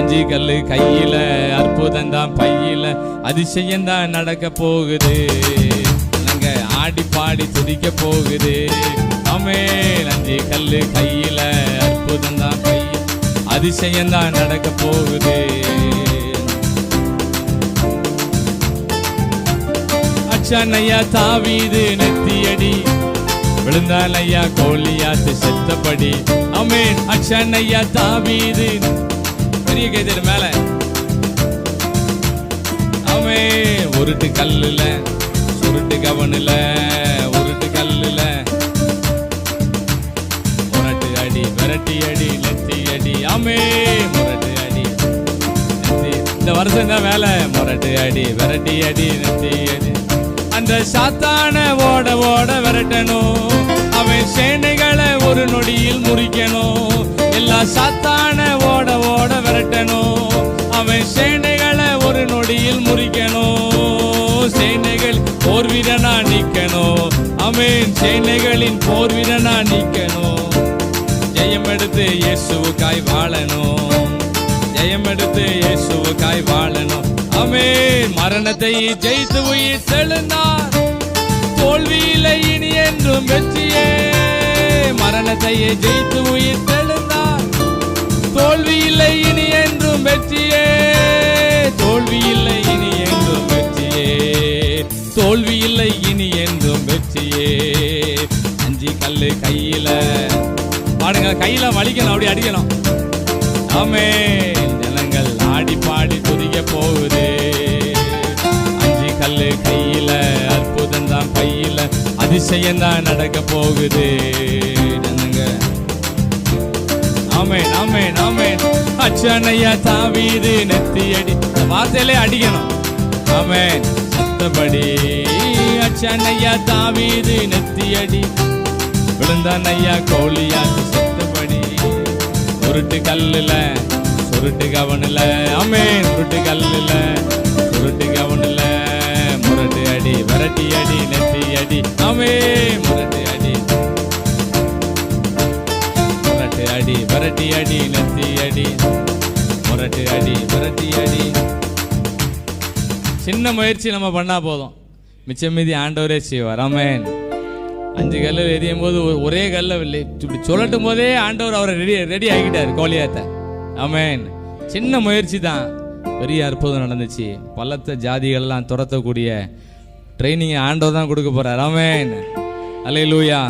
5 கல்லு கையில, அற்புதம் தான் பையில, அதிசயம் தான் நடக்க போகுது. நாங்க ஆடி பாடி துதிக்க போகுது. ஆமென். 5 கல்லு கையில, அற்புதம் தான் பையில, அதிசயம் தான் நடக்க போகுது. அச்சானையா தாவீது நெத்தியடி, விழுந்தானையா கோலியாத்து செத்தபடி. ஆமென். அச்சானையா தாவீது, பெரிய கைதர் மேல. ஆமென். உருட்டு கல்லுல, சுருட்டு கவனில, உருட்டு கல்லுல, முரட்டு அடி விரட்டி அடி நெத்தி அடி. ஆமென். முரட்டு அடி நெத்தி, இந்த வருஷம் தான் வேலை. முரட்டு அடி விரட்டி அடி நெத்தி அடி. அந்த சாத்தான ஓட ஓட விரட்டணும், அவன் சேனைகளை ஒரு நொடியில் முறிக்கணும். எல்லா சாத்தான ஓட ஓட விரட்டணும், அவன் சேனைகளை ஒரு நொடியில் முறிக்கணும். சேனைகள் போர் வீரனா நிக்கணும். ஆமென். சேனைகளின் போர் வீரனா நிக்கணும். ஜெயம் எடுத்து இயேசுவுக்காய் வாழணும். ஜெயம் எடுத்து இயேசுவுக்காய் வாழணும். ஆமென். மரணத்தை ஜெயித்து உயிர் தெழுந்தார், தோல்வியில இனி என்றும் வெற்றியே. மரணத்தை ஜெயித்து உயிர் தெழுந்தார், தோல்வியில இனி என்றும் வெற்றியே. தோல்வியில்லை இனி என்றும் வெற்றியே. தோல்வியில்லை இனி என்றும் வெற்றியே. 5 கல்லு கையில, பாடுங்க. கையில வலிக்கணும், அப்படி அடிக்கணும். ஆமென். ஜனங்கள் ஆடி பாடி துதிக்க போகுது. 5 கல்லு கையில, அற்புதம் தான் பையில, அதிசயம் தான் நடக்க போகுது. ஜனங்க ஆமென் ஆமென் ஆமென். அச்சானையா தாவீது நெத்தியடி, இந்த வார்த்தையிலே அடிக்கணும். ஆமென். சத்தபடி அச்சானையா தாவீது நெத்தியடி, விழுந்தானையா கோலியாத்து செத்தபடி. உருட்டு கல்லுல, சுருட்டு கவனில. ஆமென். உருட்டு கல்லுல, சுருட்டு கவனில, முரட்டு அடி விரட்டி அடி நெத்தி அடி. ஆமென். முரட்டு அடி, முரட்டு அடி விரட்டி அடி நெத்தி அடி. முரட்டு அடி விரட்டி அடி. சின்ன முயற்சி நம்ம பண்ணா போதும், மிச்சம் மீதி ஆண்டவரே செய்வார். ஆமென். 5 கல்ல எரியும் போது ஒரே கல்ல இப்படி சொல்லட்டும் போதே ஆண்டவர் அவரை ரெடி ஆகிட்டார் கோலியாத்த. ஆமென். சின்ன முயற்சி தான், பெரிய அற்புதம் நடந்துச்சு. பலத்த ஜாதிகள்லாம் துரத்தக்கூடிய ட்ரைனிங் ஆண்டவர் தான் கொடுக்க போறார். ஆமென். அல்லேலூயா.